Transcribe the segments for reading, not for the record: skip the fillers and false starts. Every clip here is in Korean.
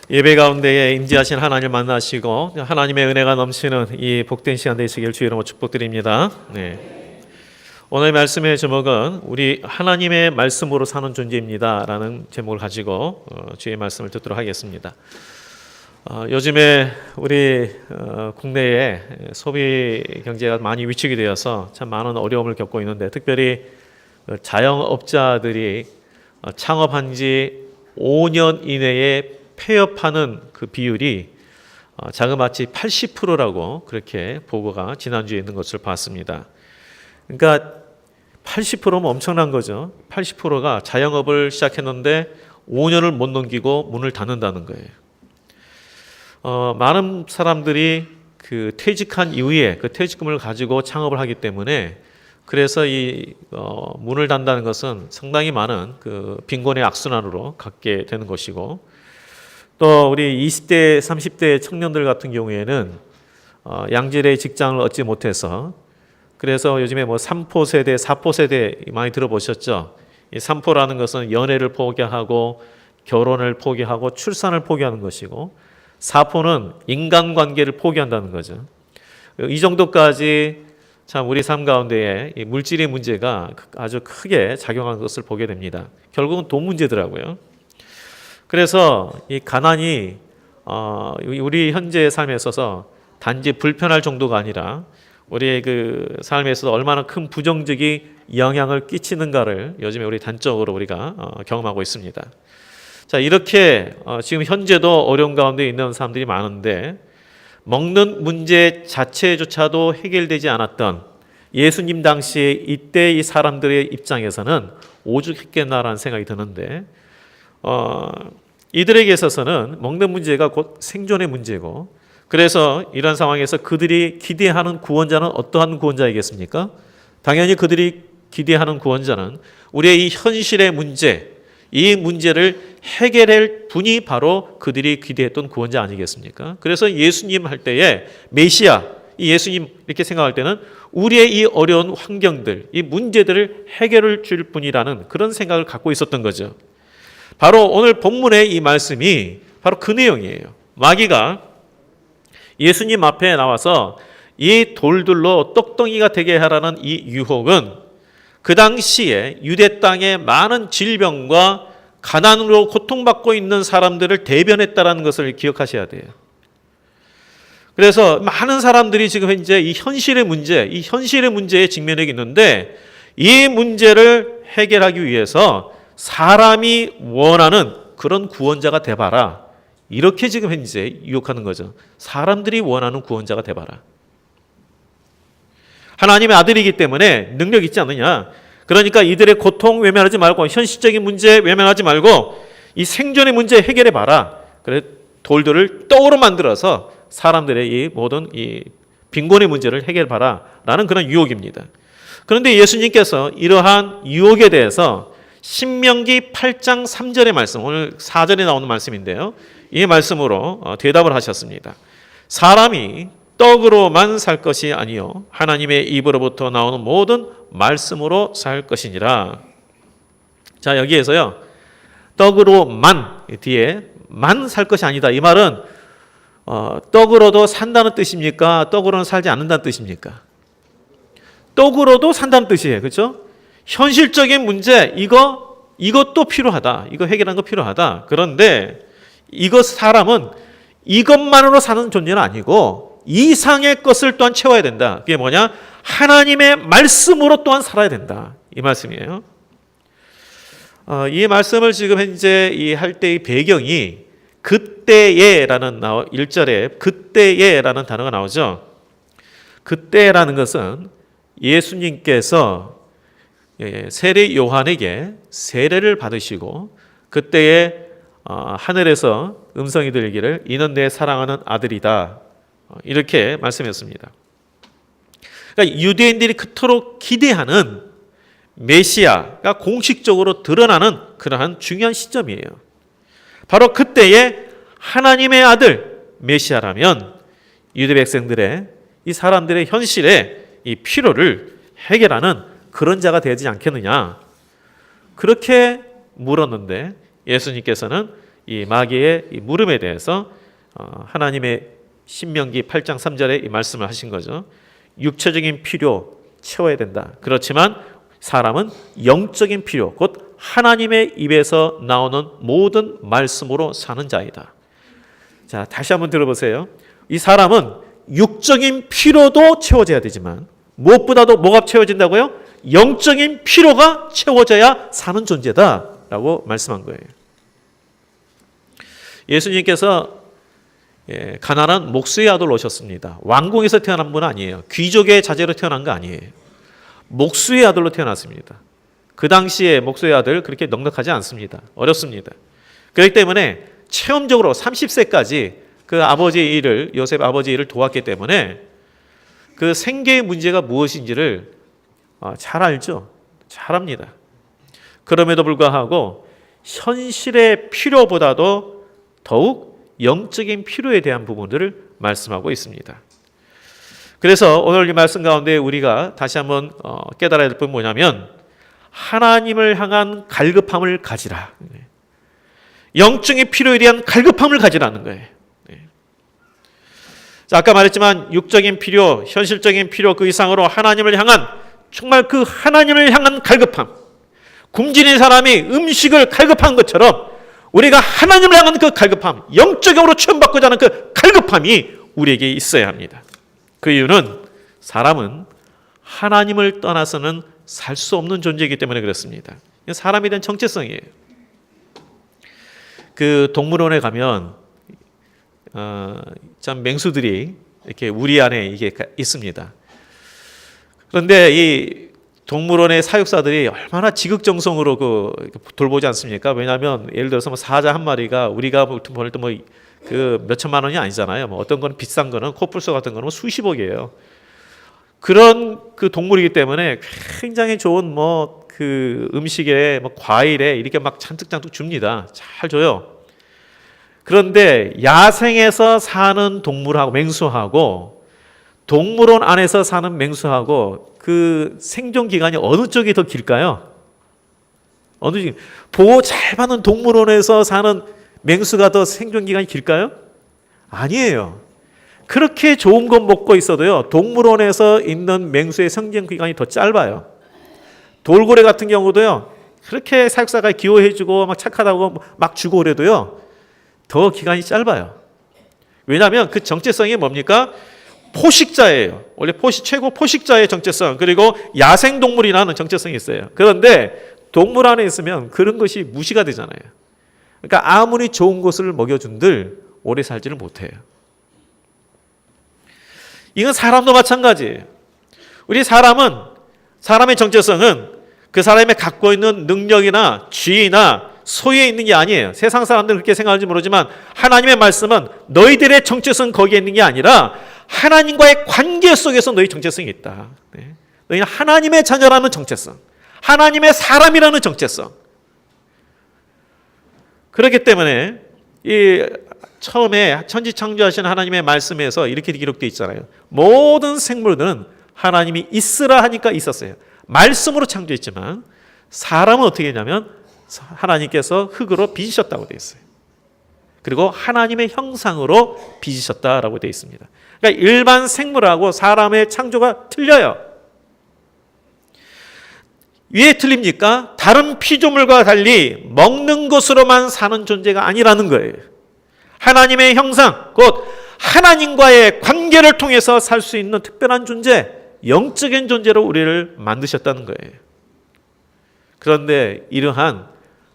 예배 가운데에 임재하신 하나님을 만나시고 하나님의 은혜가 넘치는 이 복된 시간 되시길 주의 이름으로 축복드립니다. 네. 오늘 말씀의 제목은 우리 하나님의 말씀으로 사는 존재입니다 라는 제목을 가지고 주의 말씀을 듣도록 하겠습니다. 요즘에 우리 국내에 소비 경제가 많이 위축이 되어서 참 많은 어려움을 겪고 있는데, 특별히 자영업자들이 창업한 지 5년 이내에 폐업하는 그 비율이 자그마치 80%라고 그렇게 보고가 지난주에 있는 것을 봤습니다. 그러니까 80%면 엄청난 거죠. 80%가 자영업을 시작했는데 5년을 못 넘기고 문을 닫는다는 거예요. 많은 사람들이 그 퇴직한 이후에 그 퇴직금을 가지고 창업을 하기 때문에, 그래서 이 문을 닫는다는 것은 상당히 많은 그 빈곤의 악순환으로 갖게 되는 것이고, 또 우리 20대, 30대 청년들 같은 경우에는 양질의 직장을 얻지 못해서, 그래서 요즘에 뭐 3포 세대, 4포 세대 많이 들어보셨죠? 이 3포라는 것은 연애를 포기하고 결혼을 포기하고 출산을 포기하는 것이고, 4포는 인간관계를 포기한다는 거죠. 이 정도까지 참 우리 삶 가운데에 이 물질의 문제가 아주 크게 작용하는 것을 보게 됩니다. 결국은 돈 문제더라고요. 그래서 이 가난이 우리 현재의 삶에 있어서 단지 불편할 정도가 아니라 우리의 그 삶에 있어서 얼마나 큰 부정적인 영향을 끼치는가를 요즘에 우리 단적으로 우리가 경험하고 있습니다. 자, 이렇게 지금 현재도 어려운 가운데 있는 사람들이 많은데, 먹는 문제 자체조차도 해결되지 않았던 예수님 당시에 이때 이 사람들의 입장에서는 오죽했겠나라는 생각이 드는데, 이들에게 있어서는 먹는 문제가 곧 생존의 문제고, 그래서 이런 상황에서 그들이 기대하는 구원자는 어떠한 구원자이겠습니까? 당연히 그들이 기대하는 구원자는 우리의 이 현실의 문제, 이 문제를 해결할 분이 바로 그들이 기대했던 구원자 아니겠습니까? 그래서 예수님 할 때에 메시아, 이 예수님 이렇게 생각할 때는 우리의 이 어려운 환경들, 이 문제들을 해결해 줄 분이라는 그런 생각을 갖고 있었던 거죠. 바로 오늘 본문의 이 말씀이 바로 그 내용이에요. 마귀가 예수님 앞에 나와서 이 돌들로 떡덩이가 되게 하라는 이 유혹은 그 당시에 유대 땅의 많은 질병과 가난으로 고통받고 있는 사람들을 대변했다는 것을 기억하셔야 돼요. 그래서 많은 사람들이 지금 현재 이 현실의 문제에 직면해 있는데, 이 문제를 해결하기 위해서 사람이 원하는 그런 구원자가 돼봐라, 이렇게 지금 현재 유혹하는 거죠. 사람들이 원하는 구원자가 돼봐라. 하나님의 아들이기 때문에 능력 있지 않느냐. 그러니까 이들의 고통 외면하지 말고, 현실적인 문제 외면하지 말고 이 생존의 문제 해결해 봐라. 그래 돌들을 떡으로 만들어서 사람들의 이 모든 이 빈곤의 문제를 해결해 봐라라는 그런 유혹입니다. 그런데 예수님께서 이러한 유혹에 대해서 신명기 8장 3절의 말씀, 오늘 4절에 나오는 말씀인데요, 이 말씀으로 대답을 하셨습니다. 사람이 떡으로만 살 것이 아니요 하나님의 입으로부터 나오는 모든 말씀으로 살 것이니라. 자, 여기에서요, 떡으로만, 뒤에 만 살 것이 아니다, 이 말은 떡으로도 산다는 뜻입니까? 떡으로는 살지 않는다는 뜻입니까? 떡으로도 산다는 뜻이에요. 그렇죠? 현실적인 문제, 이것도 필요하다. 이거 해결하는 거 필요하다. 그런데 사람은 이것만으로 사는 존재는 아니고 이상의 것을 또한 채워야 된다. 그게 뭐냐? 하나님의 말씀으로 또한 살아야 된다. 이 말씀이에요. 이 말씀을 지금 현재 할 때의 배경이 그때에라는 1절에 그때에라는 단어가 나오죠. 그때라는 것은 예수님께서 세례 요한에게 세례를 받으시고 그때에 하늘에서 음성이 들리기를 이는 내 사랑하는 아들이다, 이렇게 말씀했습니다. 그러니까 유대인들이 그토록 기대하는 메시아가 공식적으로 드러나는 그러한 중요한 시점이에요. 바로 그때에 하나님의 아들 메시아라면 유대 백성들의 이 사람들의 현실의 이 필요를 해결하는 그런 자가 되지 않겠느냐, 그렇게 물었는데 예수님께서는 이 마귀의 이 물음에 대해서 하나님의 신명기 8장 3절에 이 말씀을 하신 거죠. 육체적인 필요 채워야 된다. 그렇지만 사람은 영적인 필요, 곧 하나님의 입에서 나오는 모든 말씀으로 사는 자이다. 자, 다시 한번 들어보세요. 이 사람은 육적인 필요도 채워져야 되지만 무엇보다도 뭐가 채워진다고요? 영적인 필요가 채워져야 사는 존재다라고 말씀한 거예요. 예수님께서 가난한 목수의 아들 오셨습니다. 왕궁에서 태어난 분 아니에요. 귀족의 자제로 태어난 거 아니에요. 목수의 아들로 태어났습니다. 그 당시에 목수의 아들 그렇게 넉넉하지 않습니다. 어렵습니다. 그렇기 때문에 체험적으로 30세까지 그 아버지의 일을, 요셉 아버지의 일을 도왔기 때문에 그 생계의 문제가 무엇인지를 잘 알죠. 잘 압니다. 그럼에도 불구하고 현실의 필요보다도 더욱 영적인 필요에 대한 부분들을 말씀하고 있습니다. 그래서 오늘 이 말씀 가운데 우리가 다시 한번 깨달아야 될 부분은 뭐냐면 하나님을 향한 갈급함을 가지라. 영적인 필요에 대한 갈급함을 가지라는 거예요. 자, 아까 말했지만 육적인 필요, 현실적인 필요 그 이상으로 하나님을 향한 정말 그 하나님을 향한 갈급함. 굶주린 사람이 음식을 갈급한 것처럼 우리가 하나님을 향한 그 갈급함, 영적으로 체험받고자 하는 그 갈급함이 우리에게 있어야 합니다. 그 이유는 사람은 하나님을 떠나서는 살 수 없는 존재이기 때문에 그렇습니다. 사람에 대한 정체성이에요. 그 동물원에 가면 참 맹수들이 이렇게 우리 안에 이게 있습니다. 그런데 이 동물원의 사육사들이 얼마나 지극정성으로 돌보지 않습니까? 왜냐하면 예를 들어서 뭐 사자 한 마리가 우리가 보낼 때 뭐 그 몇천만 원이 아니잖아요. 뭐 어떤 거는 비싼 거는 코뿔소 같은 거는 수십억이에요. 그런 그 동물이기 때문에 굉장히 좋은 뭐 그 음식에 뭐 과일에 이렇게 막 잔뜩 줍니다. 잘 줘요. 그런데 야생에서 사는 동물하고 맹수하고 동물원 안에서 사는 맹수하고 그 생존 기간이 어느 쪽이 더 길까요? 어느 쪽? 보호 잘 받는 동물원에서 사는 맹수가 더 생존 기간이 길까요? 아니에요. 그렇게 좋은 것 먹고 있어도요. 동물원에서 있는 맹수의 생존 기간이 더 짧아요. 돌고래 같은 경우도요. 그렇게 사육사가 기호해주고 막 착하다고 막 주고 그래도요. 더 기간이 짧아요. 왜냐하면 그 정체성이 뭡니까? 포식자예요. 원래 최고 포식자의 정체성, 그리고 야생동물이라는 정체성이 있어요. 그런데 동물 안에 있으면 그런 것이 무시가 되잖아요. 그러니까 아무리 좋은 것을 먹여준들 오래 살지를 못해요. 이건 사람도 마찬가지예요. 우리 사람의 정체성은 그 사람이 갖고 있는 능력이나 지위나 소유에 있는 게 아니에요. 세상 사람들은 그렇게 생각하는지 모르지만 하나님의 말씀은 너희들의 정체성 거기에 있는 게 아니라 하나님과의 관계 속에서 너희 정체성이 있다. 너희는 하나님의 자녀라는 정체성, 하나님의 사람이라는 정체성. 그렇기 때문에 이 처음에 천지창조하신 하나님의 말씀에서 이렇게 기록되어 있잖아요. 모든 생물들은 하나님이 있으라 하니까 있었어요. 말씀으로 창조했지만 사람은 어떻게 했냐면 하나님께서 흙으로 빚으셨다고 되어 있어요. 그리고 하나님의 형상으로 빚으셨다라고 되어 있습니다. 그러니까 일반 생물하고 사람의 창조가 틀려요. 왜 틀립니까? 다른 피조물과 달리 먹는 것으로만 사는 존재가 아니라는 거예요. 하나님의 형상, 곧 하나님과의 관계를 통해서 살 수 있는 특별한 존재, 영적인 존재로 우리를 만드셨다는 거예요. 그런데 이러한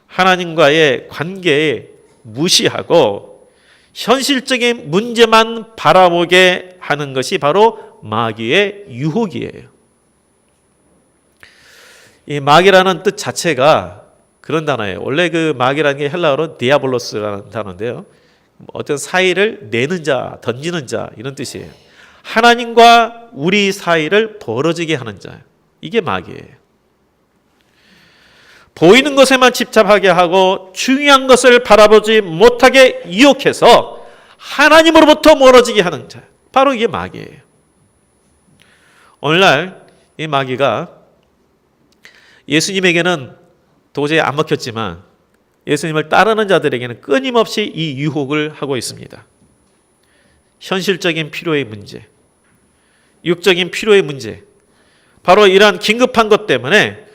하나님과의 관계에 무시하고 현실적인 문제만 바라보게 하는 것이 바로 마귀의 유혹이에요. 이 마귀라는 뜻 자체가 그런 단어예요. 원래 그 마귀라는 게 헬라어로 디아볼로스라는 단어인데요. 어떤 사이를 내는 자, 던지는 자 이런 뜻이에요. 하나님과 우리 사이를 벌어지게 하는 자. 이게 마귀예요. 보이는 것에만 집착하게 하고 중요한 것을 바라보지 못하게 유혹해서 하나님으로부터 멀어지게 하는 자. 바로 이게 마귀예요. 오늘날 이 마귀가 예수님에게는 도저히 안 먹혔지만 예수님을 따르는 자들에게는 끊임없이 이 유혹을 하고 있습니다. 현실적인 필요의 문제, 육적인 필요의 문제, 바로 이러한 긴급한 것 때문에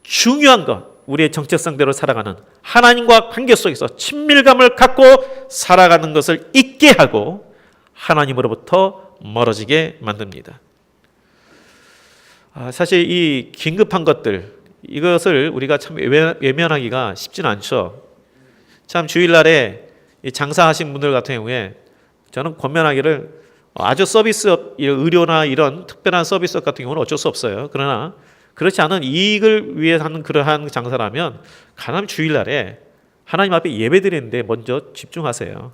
중요한 것, 우리의 정체성대로 살아가는 하나님과 관계 속에서 친밀감을 갖고 살아가는 것을 잊게 하고 하나님으로부터 멀어지게 만듭니다. 사실 이 긴급한 것들, 이것을 우리가 참 외면하기가 쉽지는 않죠. 참 주일날에 장사하신 분들 같은 경우에 저는 권면하기를 아주 서비스 의료나 이런 특별한 서비스 같은 경우는 어쩔 수 없어요. 그러나 그렇지 않은 이익을 위해 하는 그러한 장사라면 가නම් 주일날에 하나님 앞에 예배드리는데 먼저 집중하세요.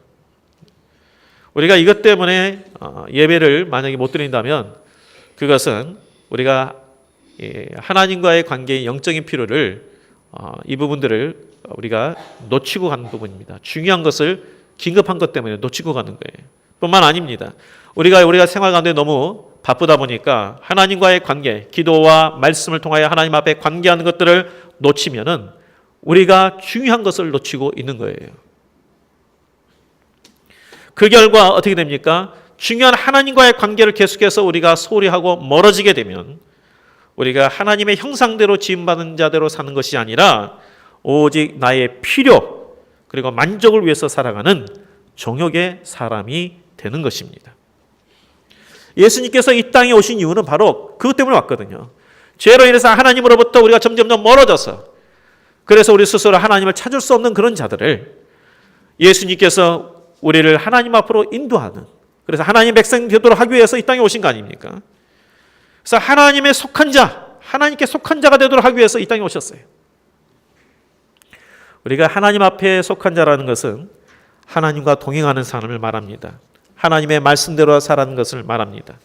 우리가 이것 때문에 예배를 만약에 못 드린다면 그것은 우리가 하나님과의 관계의 영적인 필요를 이 부분들을 우리가 놓치고 가는 부분입니다. 중요한 것을 긴급한 것 때문에 놓치고 가는 거예요. 뿐만 아닙니다. 우리가 생활 가운데 너무 바쁘다 보니까 하나님과의 관계, 기도와 말씀을 통하여 하나님 앞에 관계하는 것들을 놓치면은 우리가 중요한 것을 놓치고 있는 거예요. 그 결과 어떻게 됩니까? 중요한 하나님과의 관계를 계속해서 우리가 소홀히 하고 멀어지게 되면 우리가 하나님의 형상대로 지음받은 자대로 사는 것이 아니라 오직 나의 필요 그리고 만족을 위해서 살아가는 정욕의 사람이 되는 것입니다. 예수님께서 이 땅에 오신 이유는 바로 그것 때문에 왔거든요. 죄로 인해서 하나님으로부터 우리가 점점점 멀어져서 그래서 우리 스스로 하나님을 찾을 수 없는 그런 자들을 예수님께서 우리를 하나님 앞으로 인도하는, 그래서 하나님 백성 되도록 하기 위해서 이 땅에 오신 거 아닙니까? 그래서 하나님의 속한 자, 하나님께 속한 자가 되도록 하기 위해서 이 땅에 오셨어요. 우리가 하나님 앞에 속한 자라는 것은 하나님과 동행하는 사람을 말합니다. 하나님의 말씀대로 살아가는 것을 말합니다.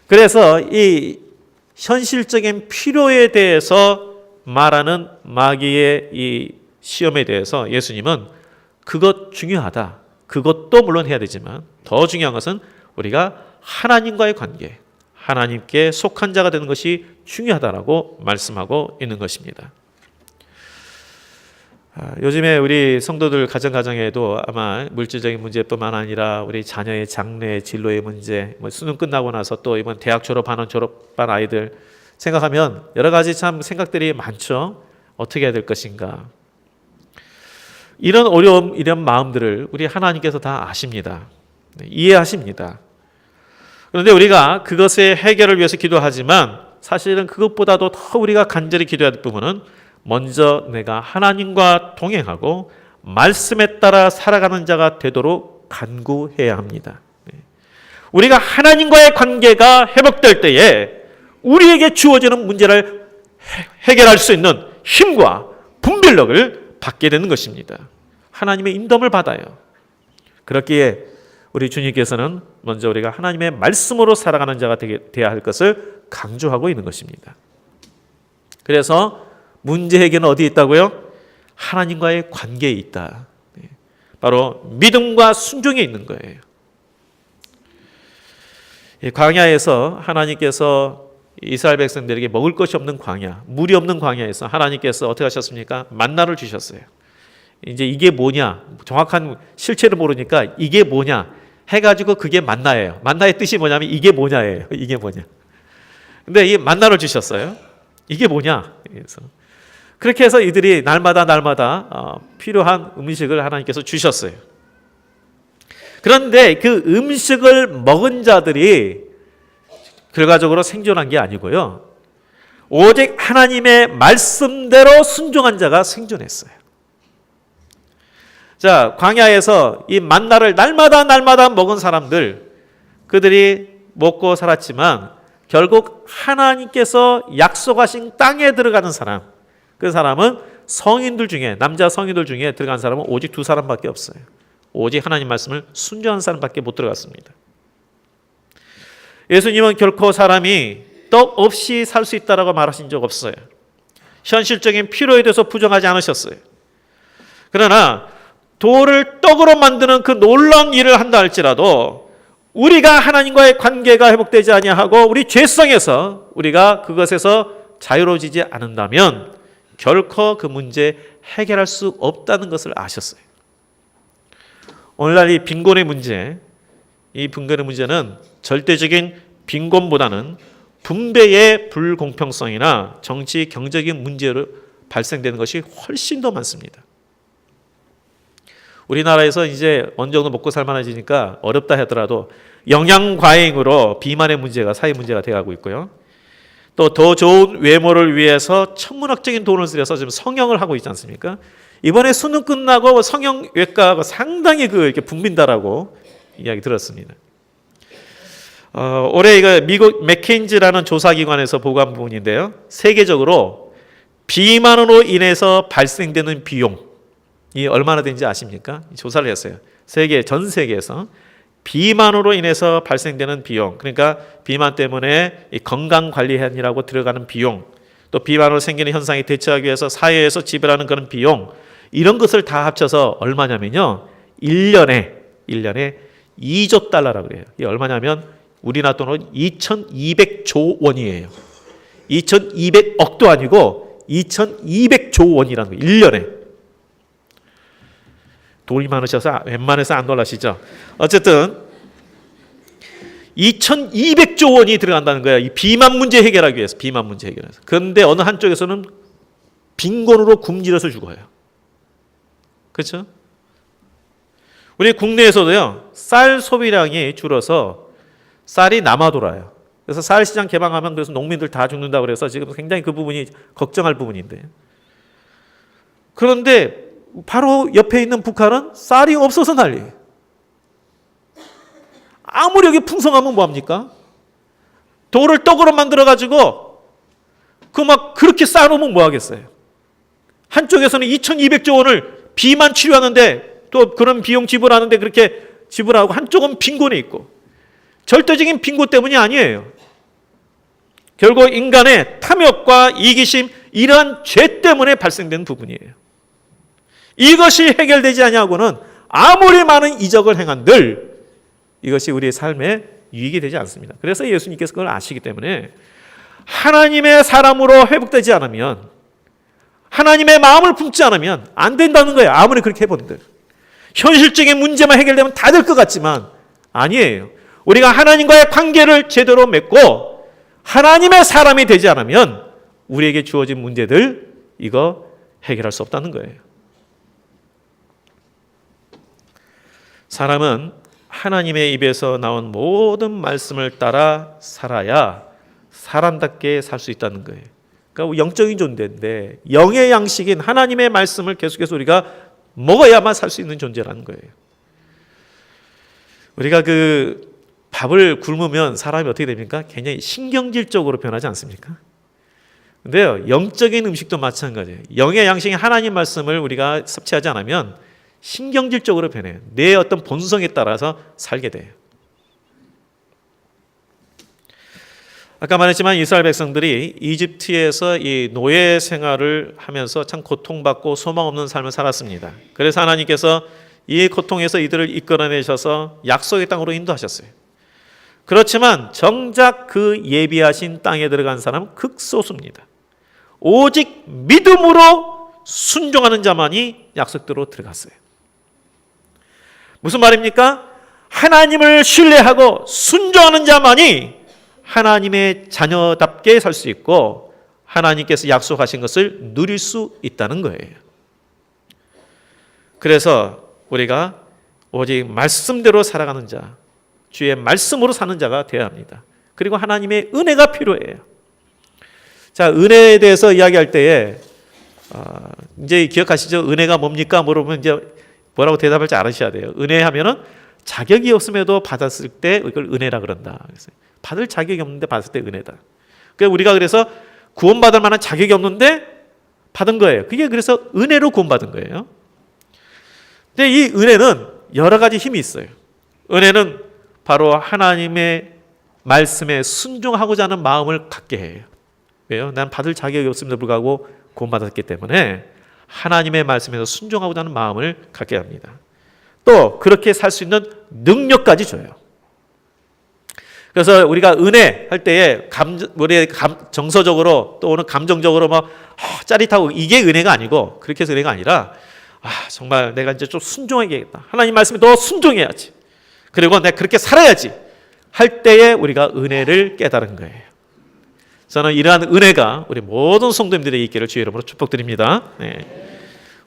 그래서 이 현실적인 필요에 대해서 말하는 마귀의 이 시험에 대해서 예수님은 그것 중요하다. 그것도 물론 해야 되지만 더 중요한 것은 우리가 하나님과의 관계, 하나님께 속한 자가 되는 것이 중요하다라고 말씀하고 있는 것입니다. 요즘에 우리 성도들 가정에도 아마 물질적인 문제뿐만 아니라 우리 자녀의 장래 진로의 문제, 수능 끝나고 나서 또 이번 대학 졸업한 아이들 생각하면 여러 가지 참 생각들이 많죠. 어떻게 해야 될 것인가. 이런 어려움, 이런 마음들을 우리 하나님께서 다 아십니다. 이해하십니다. 그런데 우리가 그것의 해결을 위해서 기도하지만 사실은 그것보다도 더 우리가 간절히 기도해야 될 부분은 먼저 내가 하나님과 동행하고 말씀에 따라 살아가는 자가 되도록 간구해야 합니다. 우리가 하나님과의 관계가 회복될 때에 우리에게 주어지는 문제를 해결할 수 있는 힘과 분별력을 받게 되는 것입니다. 하나님의 인도를 받아요. 그렇기에 우리 주님께서는 먼저 우리가 하나님의 말씀으로 살아가는 자가 되어야 할 것을 강조하고 있는 것입니다. 그래서 문제 해결은 어디에 있다고요? 하나님과의 관계에 있다. 바로 믿음과 순종에 있는 거예요. 광야에서 하나님께서 이스라엘 백성들에게 먹을 것이 없는 광야, 물이 없는 광야에서 하나님께서 어떻게 하셨습니까? 만나를 주셨어요. 이제 이게 뭐냐? 정확한 실체를 모르니까 이게 뭐냐? 해가지고 그게 만나예요. 만나의 뜻이 뭐냐면 이게 뭐냐예요. 이게 뭐냐? 근데 이 만나를 주셨어요. 이게 뭐냐? 그래서 그렇게 해서 이들이 날마다 필요한 음식을 하나님께서 주셨어요. 그런데 그 음식을 먹은 자들이 결과적으로 생존한 게 아니고요. 오직 하나님의 말씀대로 순종한 자가 생존했어요. 자, 광야에서 이 만나를 날마다 먹은 사람들, 그들이 먹고 살았지만 결국 하나님께서 약속하신 땅에 들어가는 사람, 그 사람은 성인들 중에, 남자 성인들 중에 들어간 사람은 오직 2사람밖에 없어요. 오직 하나님 말씀을 순종한 사람밖에 못 들어갔습니다. 예수님은 결코 사람이 떡 없이 살 수 있다라고 말하신 적 없어요. 현실적인 필요에 대해서 부정하지 않으셨어요. 그러나 돌을 떡으로 만드는 그 놀라운 일을 한다 할지라도 우리가 하나님과의 관계가 회복되지 아니하고 우리 죄성에서 우리가 그것에서 자유로워지지 않는다면 결코 그 문제 해결할 수 없다는 것을 아셨어요. 오늘날 이 빈곤의 문제, 이 빈곤의 문제는 절대적인 빈곤보다는 분배의 불공평성이나 정치, 경제적인 문제로 발생되는 것이 훨씬 더 많습니다. 우리나라에서 이제 어느 정도 먹고 살만해지니까 어렵다 하더라도 영양과잉으로 비만의 문제가 사회 문제가 되어가고 있고요. 또 더 좋은 외모를 위해서 천문학적인 돈을 들여서 지금 성형을 하고 있지 않습니까? 이번에 수능 끝나고 성형외과가 상당히 이렇게 붐빈다라고 이야기 들었습니다. 올해 이거 미국 맥킨지라는 조사기관에서 보고한 부분인데요. 세계적으로 비만으로 인해서 발생되는 비용이 얼마나 되는지 아십니까? 조사를 했어요. 전 세계에서 비만으로 인해서 발생되는 비용, 그러니까 비만 때문에 건강관리하느라고 들어가는 비용, 또 비만으로 생기는 현상에 대처하기 위해서 사회에서 지불하는 그런 비용, 이런 것을 다 합쳐서 얼마냐면요, 1년에 2조 달러라고 그래요. 이게 얼마냐면 우리나라 돈으로 2200조 원이에요. 2200억도 아니고 2200조 원이라는 거예요. 1년에. 돈이 많으셔서 웬만해서 안 놀라시죠? 어쨌든 2200조 원이 들어간다는 거예요. 이 비만 문제 해결하기 위해서. 비만 문제 해결해서. 그런데 어느 한쪽에서는 빈곤으로 굶주려서 죽어요. 그렇죠? 우리 국내에서도요, 쌀 소비량이 줄어서 쌀이 남아 돌아요. 그래서 쌀 시장 개방하면 그래서 농민들 다 죽는다 그래서 지금 굉장히 그 부분이 걱정할 부분인데. 그런데 바로 옆에 있는 북한은 쌀이 없어서 난리예요. 아무리 여기 풍성하면 뭐합니까? 돌을 떡으로 만들어가지고 그렇게 쌓아놓으면 뭐하겠어요? 한쪽에서는 2200조 원을 비만 치료하는데 또 그런 비용 지불하는데 그렇게 지불하고, 한쪽은 빈곤에 있고, 절대적인 빈곤 때문이 아니에요. 결국 인간의 탐욕과 이기심, 이러한 죄 때문에 발생된 부분이에요. 이것이 해결되지 아니하고는 아무리 많은 이적을 행한들 이것이 우리의 삶에 유익이 되지 않습니다. 그래서 예수님께서 그걸 아시기 때문에 하나님의 사람으로 회복되지 않으면, 하나님의 마음을 품지 않으면 안 된다는 거예요. 아무리 그렇게 해본들. 현실적인 문제만 해결되면 다 될 것 같지만 아니에요. 우리가 하나님과의 관계를 제대로 맺고 하나님의 사람이 되지 않으면 우리에게 주어진 문제들 이거 해결할 수 없다는 거예요. 사람은 하나님의 입에서 나온 모든 말씀을 따라 살아야 사람답게 살 수 있다는 거예요. 그러니까 영적인 존재인데 영의 양식인 하나님의 말씀을 계속해서 우리가 먹어야만 살 수 있는 존재라는 거예요. 우리가 밥을 굶으면 사람이 어떻게 됩니까? 굉장히 신경질적으로 변하지 않습니까? 근데요, 영적인 음식도 마찬가지예요. 영의 양식인 하나님 말씀을 우리가 섭취하지 않으면 신경질적으로 변해요. 내 어떤 본성에 따라서 살게 돼요. 아까 말했지만 이스라엘 백성들이 이집트에서 이 노예 생활을 하면서 참 고통받고 소망 없는 삶을 살았습니다. 그래서 하나님께서 이 고통에서 이들을 이끌어내셔서 약속의 땅으로 인도하셨어요. 그렇지만 정작 그 예비하신 땅에 들어간 사람은 극소수입니다. 오직 믿음으로 순종하는 자만이 약속대로 들어갔어요. 무슨 말입니까? 하나님을 신뢰하고 순종하는 자만이 하나님의 자녀답게 살 수 있고 하나님께서 약속하신 것을 누릴 수 있다는 거예요. 그래서 우리가 오직 말씀대로 살아가는 자, 주의 말씀으로 사는 자가 되어야 합니다. 그리고 하나님의 은혜가 필요해요. 자, 은혜에 대해서 이야기할 때에 이제 기억하시죠? 은혜가 뭡니까? 물어보면 이제 뭐라고 대답할지 알으셔야 돼요. 은혜 하면은 자격이 없음에도 받았을 때 이걸 은혜라 그런다. 그래서 받을 자격이 없는데 받았을 때 은혜다. 그러니까 우리가 그래서 구원받을 만한 자격이 없는데 받은 거예요. 그게 그래서 은혜로 구원받은 거예요. 근데 이 은혜는 여러 가지 힘이 있어요. 은혜는 바로 하나님의 말씀에 순종하고자 하는 마음을 갖게 해요. 왜요? 난 받을 자격이 없음에도 불구하고 구원받았기 때문에 하나님의 말씀에서 순종하고자 하는 마음을 갖게 합니다. 또 그렇게 살 수 있는 능력까지 줘요. 그래서 우리가 은혜 할 때에 정서적으로 또는 감정적으로 막 짜릿하고 이게 은혜가 아니고, 그렇게 해서 은혜가 아니라 정말 내가 이제 좀 순종해야겠다. 하나님 말씀에 더 순종해야지. 그리고 내가 그렇게 살아야지 할 때에 우리가 은혜를 깨달은 거예요. 저는 이러한 은혜가 우리 모든 성도님들의 있기를 주의 이름으로 축복드립니다. 네.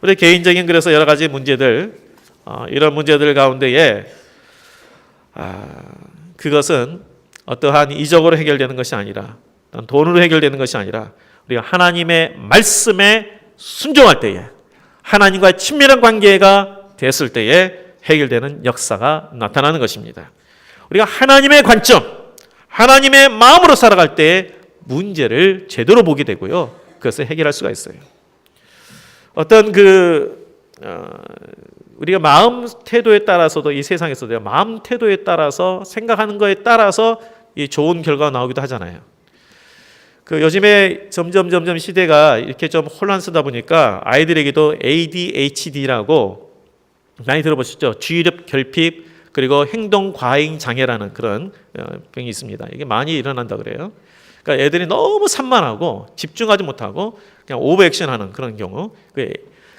우리 개인적인 그래서 여러 가지 문제들, 이런 문제들 가운데에 그것은 어떠한 이적으로 해결되는 것이 아니라, 돈으로 해결되는 것이 아니라, 우리가 하나님의 말씀에 순종할 때에, 하나님과의 친밀한 관계가 됐을 때에 해결되는 역사가 나타나는 것입니다. 우리가 하나님의 관점, 하나님의 마음으로 살아갈 때에 문제를 제대로 보게 되고요, 그것을 해결할 수가 있어요. 어떤 우리가 마음 태도에 따라서도, 이 세상에서도 마음 태도에 따라서, 생각하는 거에 따라서 이 좋은 결과가 나오기도 하잖아요. 요즘에 점점 시대가 이렇게 좀 혼란스러다 보니까 아이들에게도 ADHD라고 많이 들어보셨죠? 주의력 결핍, 그리고 행동 과잉 장애라는 그런 병이 있습니다. 이게 많이 일어난다 그래요. 그러니까 애들이 너무 산만하고 집중하지 못하고 그냥 오버액션하는 그런 경우,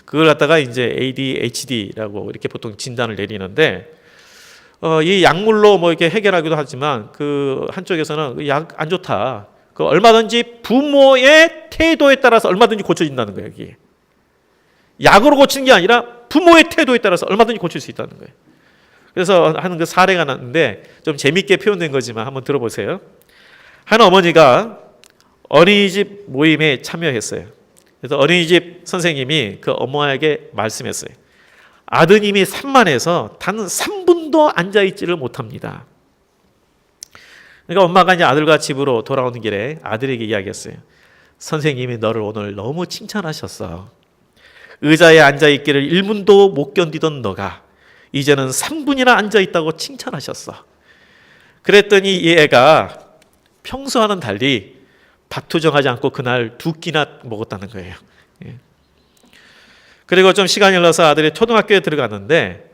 그걸 갖다가 이제 ADHD라고 이렇게 보통 진단을 내리는데, 이 약물로 뭐 이렇게 해결하기도 하지만 그 한쪽에서는 약 안 좋다. 그 얼마든지 부모의 태도에 따라서 얼마든지 고쳐진다는 거예요. 여기 약으로 고치는 게 아니라 부모의 태도에 따라서 얼마든지 고칠 수 있다는 거예요. 그래서 하는 그 사례가 났는데 좀 재밌게 표현된 거지만 한번 들어보세요. 한 어머니가 어린이집 모임에 참여했어요. 그래서 어린이집 선생님이 그 어머니에게 말씀했어요. 아드님이 산만해서 단 3분도 앉아있지를 못합니다. 그러니까 엄마가 이제 아들과 집으로 돌아오는 길에 아들에게 이야기했어요. 선생님이 너를 오늘 너무 칭찬하셨어. 의자에 앉아있기를 1분도 못 견디던 너가 이제는 3분이나 앉아있다고 칭찬하셨어. 그랬더니 이 애가 평소와는 달리 밥투정하지 않고 그날 2끼나 먹었다는 거예요. 그리고 좀 시간이 흘러서 아들이 초등학교에 들어갔는데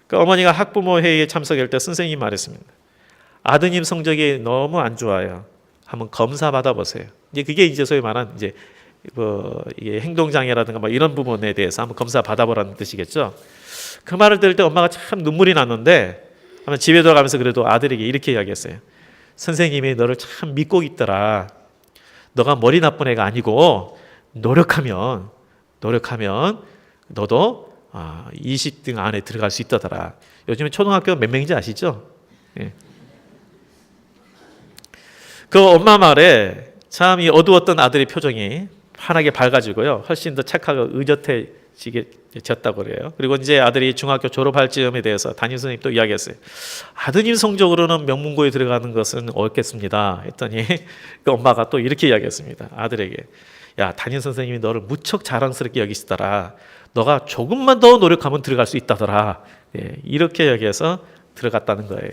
그 어머니가 학부모 회의에 참석할 때 선생님이 말했습니다. 아드님 성적이 너무 안 좋아요. 한번 검사 받아보세요. 이제 그게 이제 소위 말한 이제 이게 행동장애라든가 뭐 이런 부분에 대해서 한번 검사 받아보라는 뜻이겠죠. 그 말을 들을 때 엄마가 참 눈물이 났는데 아마 집에 들어가면서 그래도 아들에게 이렇게 이야기했어요. 선생님이 너를 참 믿고 있더라. 너가 머리 나쁜 애가 아니고 노력하면 너도 20등 안에 들어갈 수 있다더라. 요즘에 초등학교 몇 명인지 아시죠? 예. 그 엄마 말에 참 이 어두웠던 아들의 표정이 환하게 밝아지고요. 훨씬 더 착하고 의젓해지겠다고 그래요. 그리고 이제 아들이 중학교 졸업할 즈음에 대해서 담임 선생님이 또 이야기했어요. 아드님 성적으로는 명문고에 들어가는 것은 어렵겠습니다. 했더니 그 엄마가 또 이렇게 이야기했습니다. 아들에게. 야, 담임 선생님이 너를 무척 자랑스럽게 여기시더라. 너가 조금만 더 노력하면 들어갈 수 있다더라. 예, 이렇게 여기서 들어갔다는 거예요.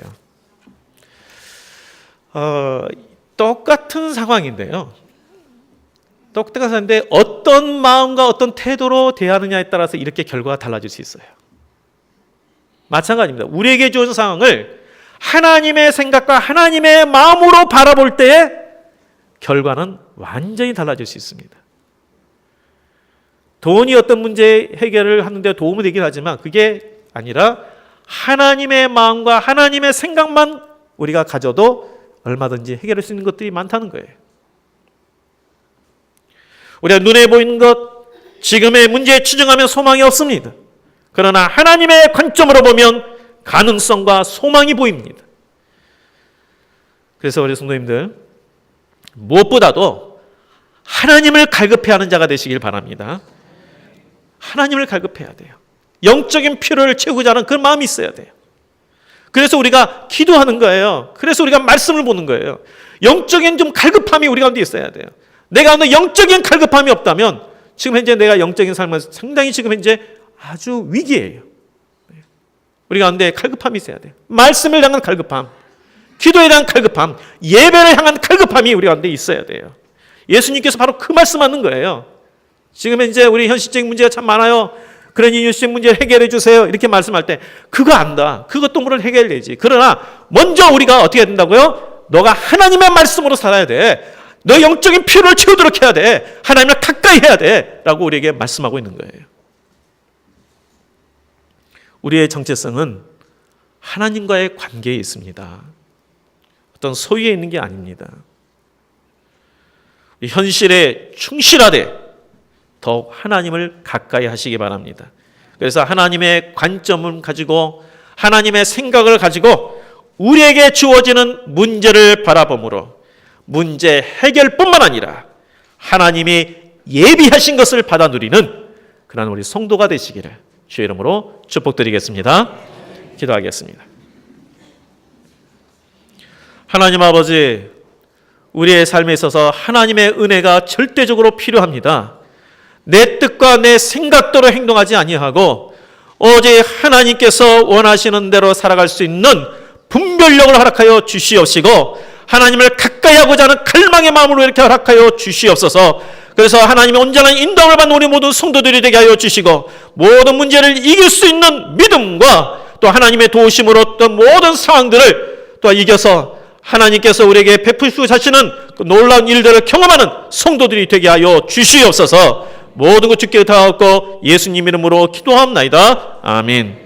똑같은 상황인데요. 똑같은 상황인데 어떤 마음과 어떤 태도로 대하느냐에 따라서 이렇게 결과가 달라질 수 있어요. 마찬가지입니다. 우리에게 주어진 상황을 하나님의 생각과 하나님의 마음으로 바라볼 때에 결과는 완전히 달라질 수 있습니다. 돈이 어떤 문제 해결을 하는데 도움이 되긴 하지만 그게 아니라 하나님의 마음과 하나님의 생각만 우리가 가져도 얼마든지 해결할 수 있는 것들이 많다는 거예요. 우리가 눈에 보이는 것, 지금의 문제에 치중하면 소망이 없습니다. 그러나 하나님의 관점으로 보면 가능성과 소망이 보입니다. 그래서 우리 성도님들 무엇보다도 하나님을 갈급해하는 자가 되시길 바랍니다. 하나님을 갈급해야 돼요. 영적인 필요를 채우고자 하는 그런 마음이 있어야 돼요. 그래서 우리가 기도하는 거예요. 그래서 우리가 말씀을 보는 거예요. 영적인 좀 갈급함이 우리 가운데 있어야 돼요. 내가 오늘 영적인 갈급함이 없다면 지금 현재 내가 영적인 삶은 상당히 지금 현재 아주 위기예요. 우리 가운데 갈급함이 있어야 돼요. 말씀을 향한 갈급함, 기도에 대한 갈급함, 예배를 향한 갈급함이 우리 가운데 있어야 돼요. 예수님께서 바로 그 말씀하는 거예요. 지금 현재 우리 현실적인 문제가 참 많아요. 그러니 현실적 문제를 해결해 주세요. 이렇게 말씀할 때 그거 안다. 그것 동물을 해결되지. 그러나 먼저 우리가 어떻게 해야 된다고요? 너가 하나님의 말씀으로 살아야 돼. 너 영적인 필요를 채우도록 해야 돼. 하나님을 가까이 해야 돼. 라고 우리에게 말씀하고 있는 거예요. 우리의 정체성은 하나님과의 관계에 있습니다. 어떤 소유에 있는 게 아닙니다. 현실에 충실하되 더욱 하나님을 가까이 하시기 바랍니다. 그래서 하나님의 관점을 가지고 하나님의 생각을 가지고 우리에게 주어지는 문제를 바라봄으로 문제 해결뿐만 아니라 하나님이 예비하신 것을 받아 누리는 그런 우리 성도가 되시기를 주의 이름으로 축복드리겠습니다. 기도하겠습니다. 하나님 아버지, 우리의 삶에 있어서 하나님의 은혜가 절대적으로 필요합니다. 내 뜻과 내 생각대로 행동하지 아니하고 오직 하나님께서 원하시는 대로 살아갈 수 있는 분별력을 허락하여 주시옵시고 하나님을 가까이 하고자 하는 갈망의 마음으로 이렇게 허락하여 주시옵소서. 그래서 하나님의 온전한 인도를 받는 우리 모든 성도들이 되게 하여 주시고 모든 문제를 이길 수 있는 믿음과 또 하나님의 도우심으로 어떤 모든 상황들을 또 이겨서 하나님께서 우리에게 베푸시고 하시는 그 놀라운 일들을 경험하는 성도들이 되게 하여 주시옵소서. 모든 것 주께 다 얻고 예수님 이름으로 기도합나이다. 아멘.